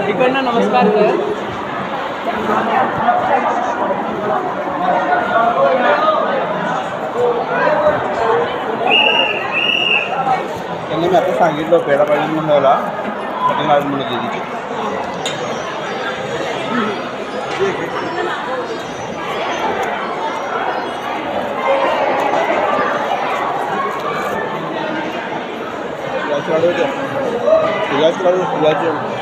इकडनं नमस्कार सर. त्यांनी मी आता सांगितलं पेढा पाहिजे म्हणून मला कटिंग आज म्हणत दिली. फुलाची